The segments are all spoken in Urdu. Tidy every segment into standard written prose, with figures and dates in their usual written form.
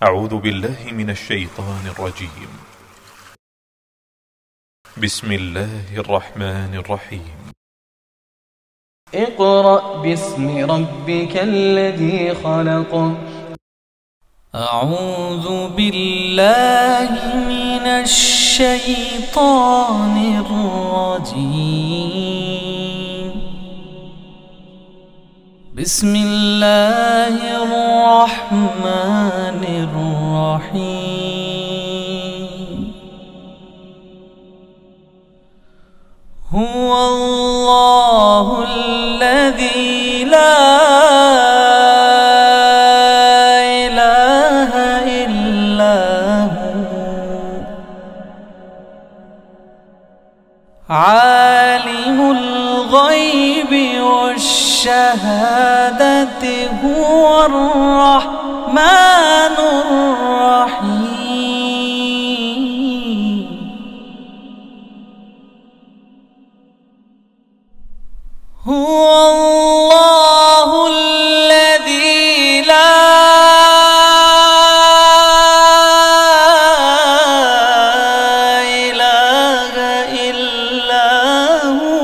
أعوذ بالله من الشيطان الرجيم. بسم الله الرحمن الرحيم. اقرأ باسم ربك الذي خلق. أعوذ بالله من الشيطان الرجيم. بسم الله الرحمن الرحيم. هو الله الذي لا إله إلا هو عالم الغيب والشهادة هو الرحمن الرحيم. هو الله الذي لا إله إلا هو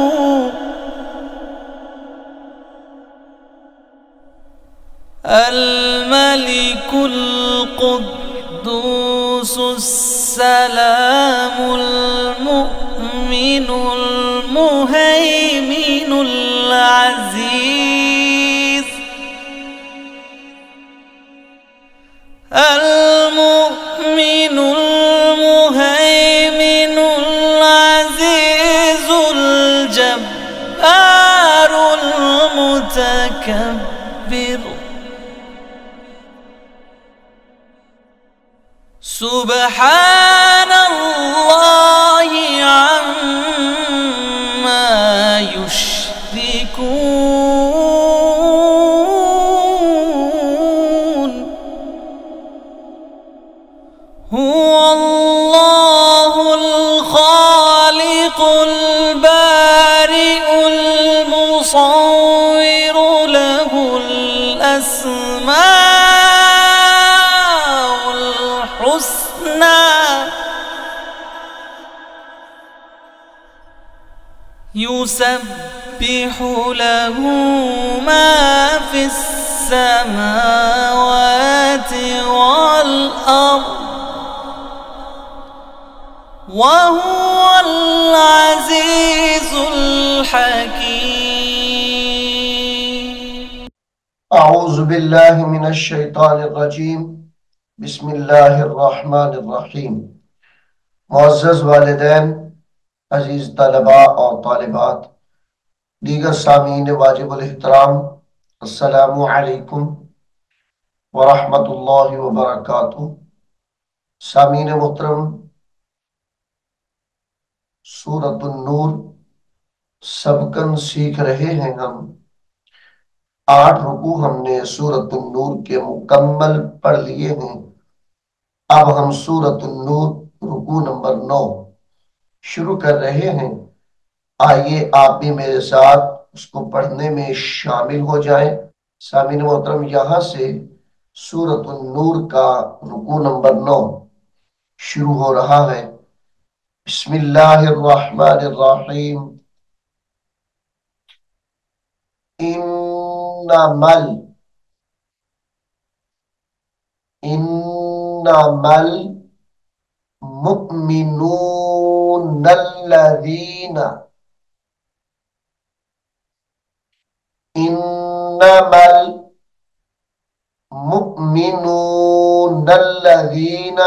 الملك القدوس السلام المؤمن المهيمن العزيز المؤمن المهيمن العزيز الجبار المتكبر. سبحان الله عما يشركون. هو الله الخالق البارئ المصور له الأسماء الحسنى يسبح له ما في السماوات والأرض وهو العزيز الحكيم. أعوذ بالله من الشيطان الرجيم. بسم الله الرحمن الرحیم. معزز والدین، عزیز طلباء اور طالبات، دیگر سامعین واجب الاحترام، السلام علیکم ورحمۃ اللہ وبرکاتہ۔ سامعین محترم، سورۃ النور سبقاً سیکھ رہے ہیں ہم۔ 8 رکوع ہم نے سورۃ النور کے مکمل پڑھ لیے ہیں۔ اب ہم سورۃ النور رکوع نمبر 9 شروع کر رہے ہیں۔ آئیے آپ بھی میرے ساتھ اس کو پڑھنے میں شامل ہو جائیں۔ سامعین محترم، یہاں سے سورۃ النور کا رکوع نمبر 9 شروع ہو رہا ہے۔ بسم اللہ الرحمن الرحیم۔ انما المؤمنون الذین انما المؤمنون الذین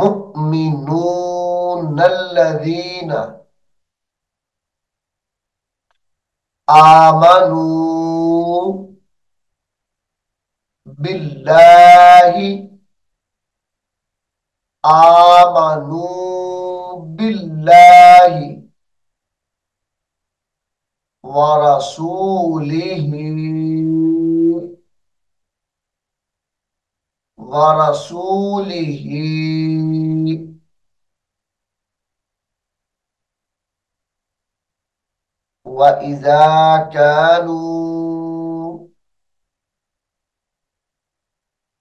مؤمنون الذین آمنوا باللہ آمنوا باللہ ورسولہ وَإِذَا كَانُوا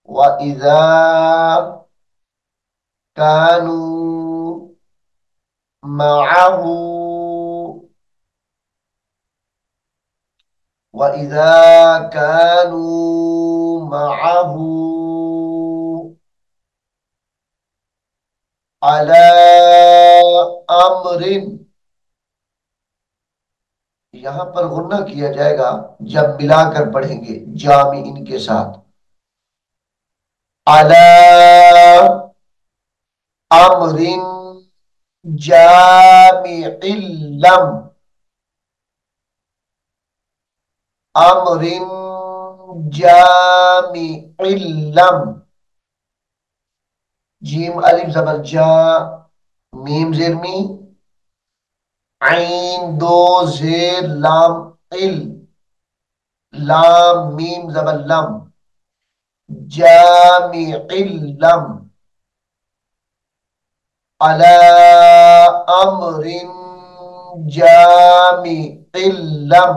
وَإِذَا كَانُوا مَعَهُ وَإِذَا كَانُوا مَعَهُ عَلَى أَمْرٍ، یہاں پر غنہ کیا جائے گا جب ملا کر پڑھیں گے جامعین کے ساتھ. عَلَى أَمْرٍ جَامِعٍ لَمْ أَمْرٍ جَامِعٍ لَمْ، جیم الف زبر جا، میم زیر می، عین دو زیر لام ال، لام میم زبر لم، جامع لم، علی امر جامع لم،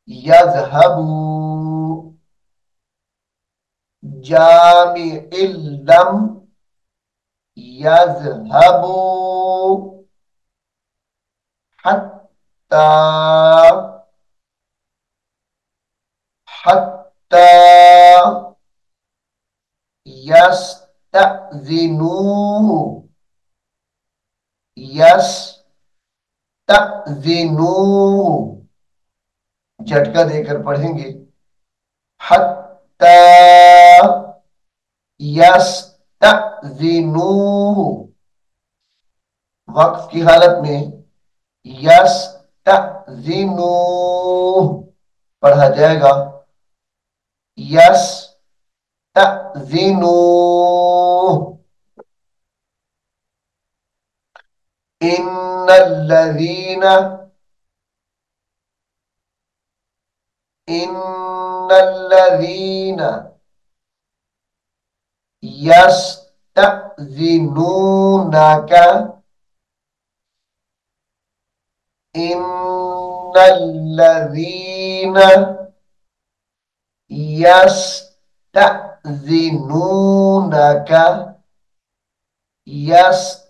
یذهب جامع لم، یذهب حتی یستأذنوه، یستأذنوه جھٹکا دے کر پڑھیں گے حتی یستأذنوه، وقف کی حالت میں یستأذنوه پڑھا جائے گا یستأذنوه. ان الذین یستأذنونک، ان الذین یستأذنونک یستأذنونک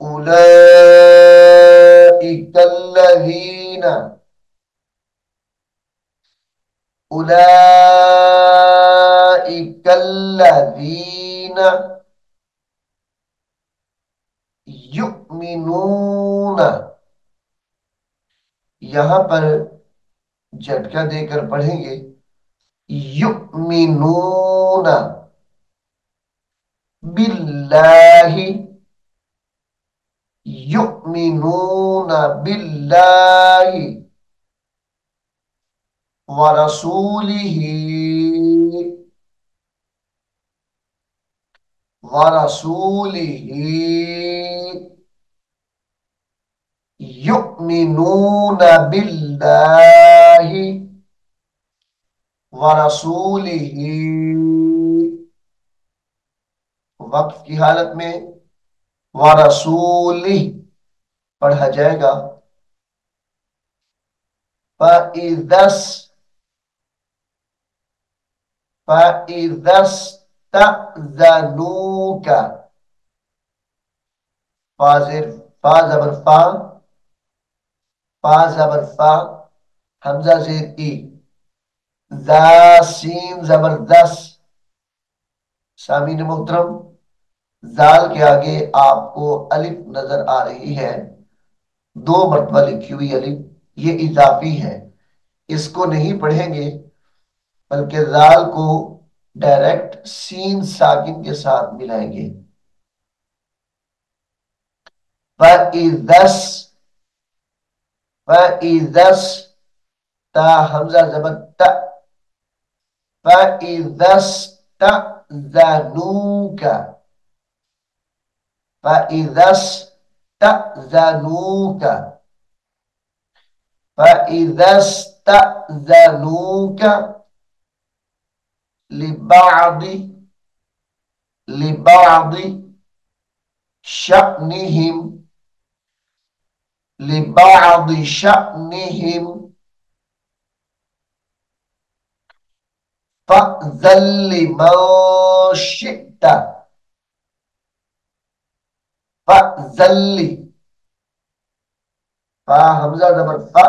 اولئک الذین یؤمنون، یہاں پر جھٹکا دے کر پڑھیں گے یؤمنون باللہ، یؤمنون باللہ ورسولہ، یؤمنون باللہ ورسولہ، وقف کی حالت میں ورسولہ پڑھا جائے گا فَإِذَا اسْتَأْذَنُوكَ، فا زبر فا، فا زبر فا، حمزہ زیر ای، ذا سین زبر دس، سامعین محترم زال کے آگے آپ کو الف نظر آ رہی ہے، 2 مرتبہ لکھی ہوئی الف، یہ اضافی ہے، اس کو نہیں پڑھیں گے بلکہ زال کو ڈائریکٹ سین ساکن کے ساتھ ملائیں گے. فَإِذَا تا حمزہ زبر تا، فَإِذَا اسْتَأْذَنُوكَ، فَإِذَا اسْتَأْذَنُوكَ، فَإِذَا اسْتَأْذَنُوكَ لِبَعْضِ شَأْنِهِمْ، لبعض شأنهم فأذن لمن شئت فأذن فا حمزہ زبر فا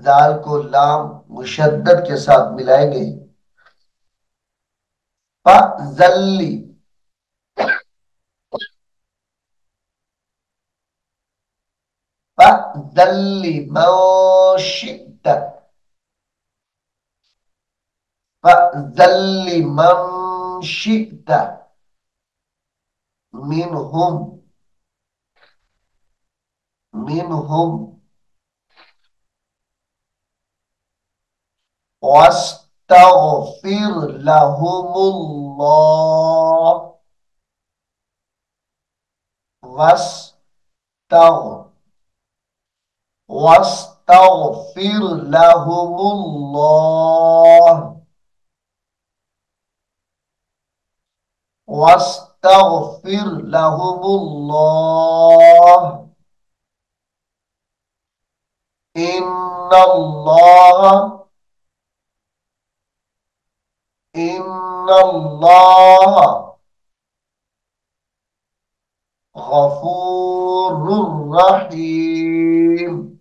زال کو لام مشدد کے ساتھ ملائیں گے فأذن فأذن لمن شئت فأذن لمن شئت منهم واستغفر لهم الله واستغفر لهم الله واستغفر لهم الله إن الله غفور رحيم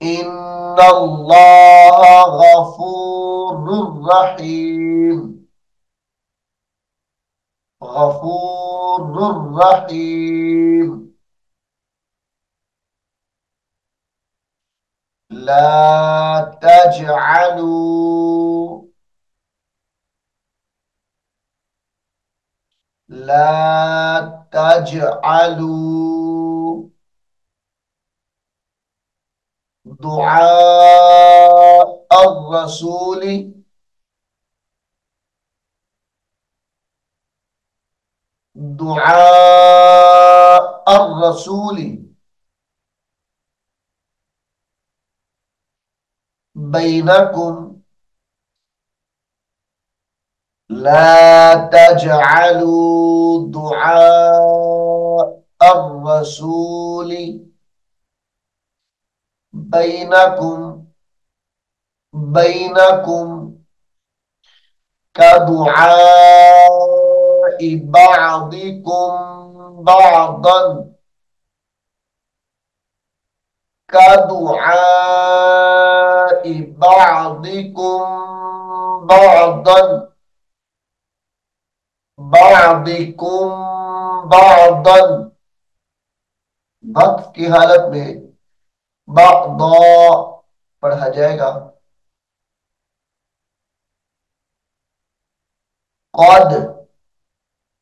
إن الله غفور رحيم غفور رحيم لا تجعلوا دعاء الرسول بينكم لا تجعلوا دعاء الرسول بينكم كدعاء بعضكم بعضا بعضا وقف کی حالت میں بعضا پڑھا جائے گا قد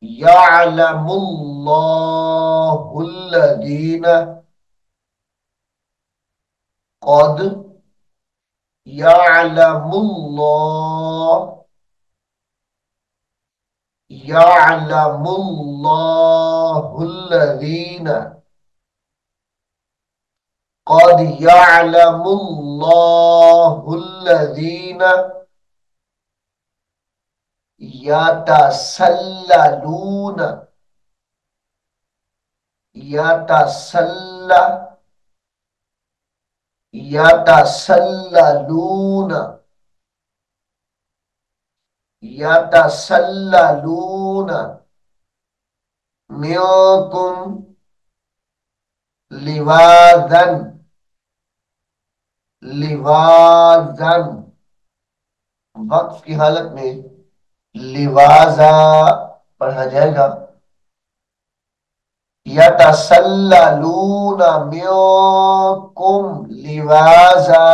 يعلم الله الذين قد يعلم الله الذين قد يعلم الله الذين يتسللون منكم لواذا وقف کی حالت میں لوازا پڑھا جائے گا يتسللون منكم لوازا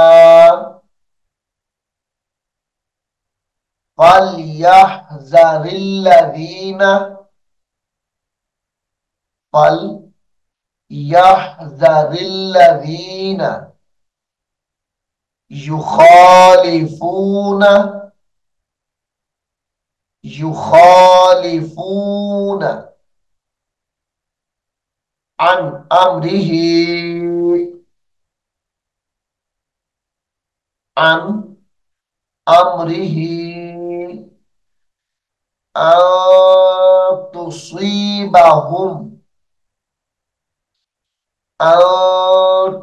فليحذر الذين يخالفون عن أمره أن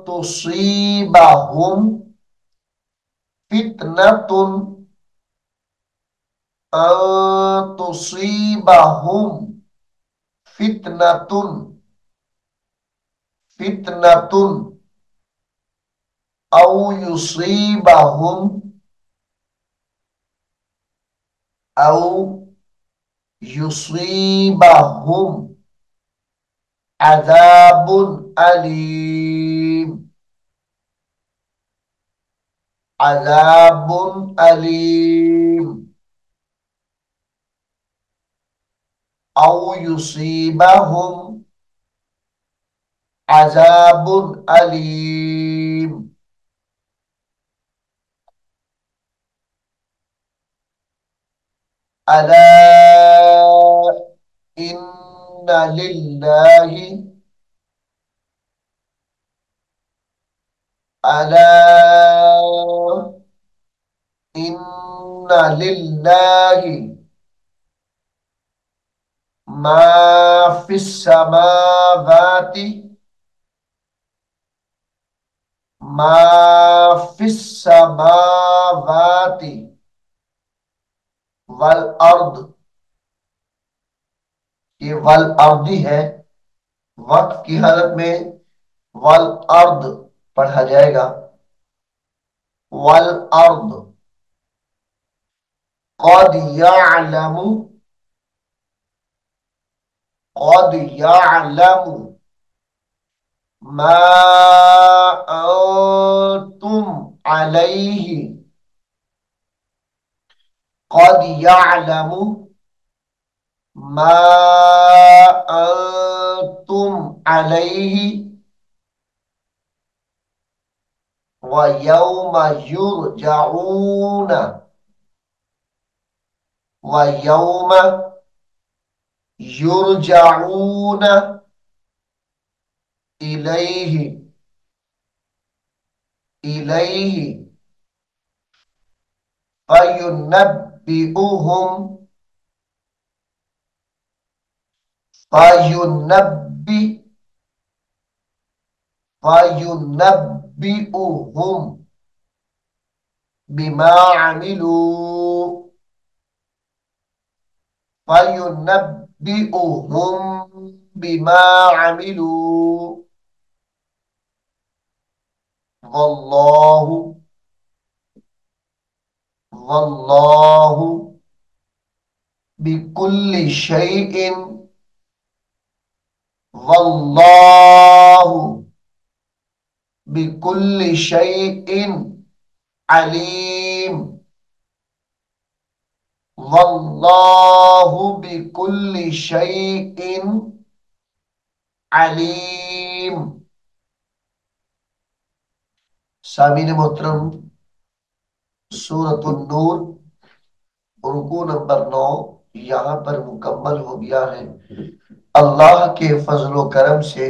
تصيبهم فتنة تصيبهم فتنة أو يصيبهم عذاب أليم أو يصيبهم عذاب أليم. ألا إن لله ما في السماوات والأرض. یہ والأرض ہے، وقت کی حالت میں والأرض پڑھا جائے گا. والأرض قد يعلم ما أنتم عليه قد يعلم ما أنتم عليه ويوم يرجعون إليه فينبئهم بما عملوا والله بكل شيء عليم. والله بكل شيء عليم. سامعین محترم، سورۃ النور رکوع نمبر 9 یہاں پر مکمل ہو گیا ہے. اللہ کے فضل و کرم سے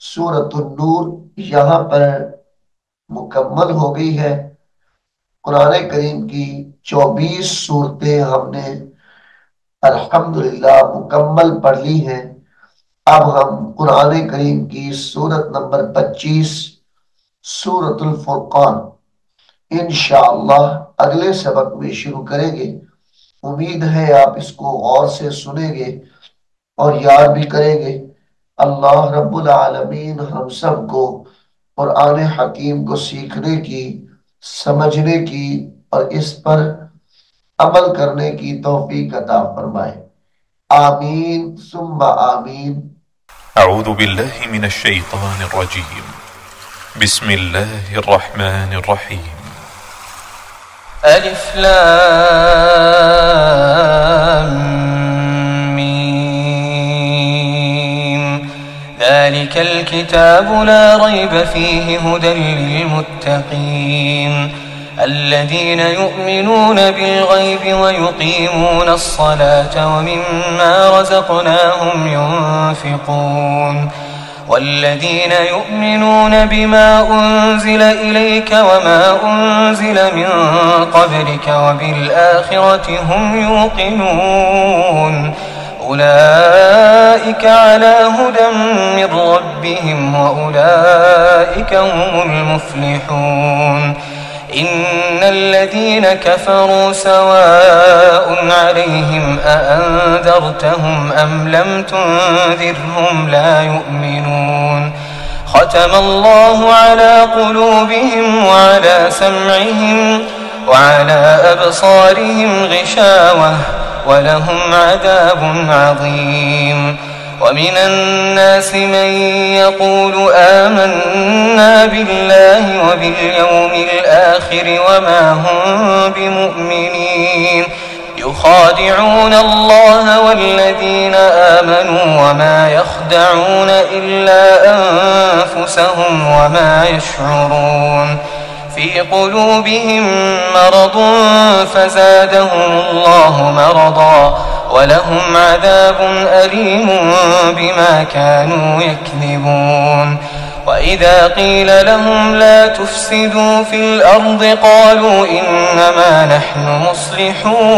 سورۃ النور یہاں پر مکمل ہو گئی ہے. قرآن کریم کی 24 سورتیں ہم نے الحمدللہ مکمل پڑھ لی ہیں. اب ہم قرآن کریم کی سورت نمبر 25 سورۃ الفرقان انشاءاللہ اگلے سبق میں شروع کریں گے. امید ہے آپ اس کو غور سے سنیں گے اور یاد بھی کریں گے. اللہ رب العالمین ہم سب کو قرآن حکیم کو سیکھنے کی، سمجھنے کی اور اس پر عمل کرنے کی توفیق عطا فرمائے. آمین ثم آمین. أعوذ بالله من الشيطان الرجيم. بسم الله الرحمن الرحيم. ألف لام ميم. ذلك الكتاب لا ريب فيه هدى للمتقين الذين يؤمنون بالغيب ويقيمون الصلاة ومما رزقناهم ينفقون والذين يؤمنون بما أنزل إليك وما أنزل من قبلك وبالآخرة هم يوقنون أولئك أولئك على هدى من ربهم وأولئك هم المفلحون إن الذين كفروا سواء عليهم أأنذرتهم أم لم تنذرهم لا يؤمنون ختم الله على قلوبهم وعلى سمعهم وعلى أبصارهم غشاوة ولهم عذاب عظيم ومن الناس من يقول آمنا بالله وباليوم الآخر وما هم بمؤمنين يخادعون الله والذين آمنوا وما يخدعون إلا أنفسهم وما يشعرون في قلوبهم مرض فزادهم الله مرضا ولهم عذاب أليم بما كانوا يكذبون وإذا قيل لهم لا تفسدوا في الأرض قالوا إنما نحن مصلحون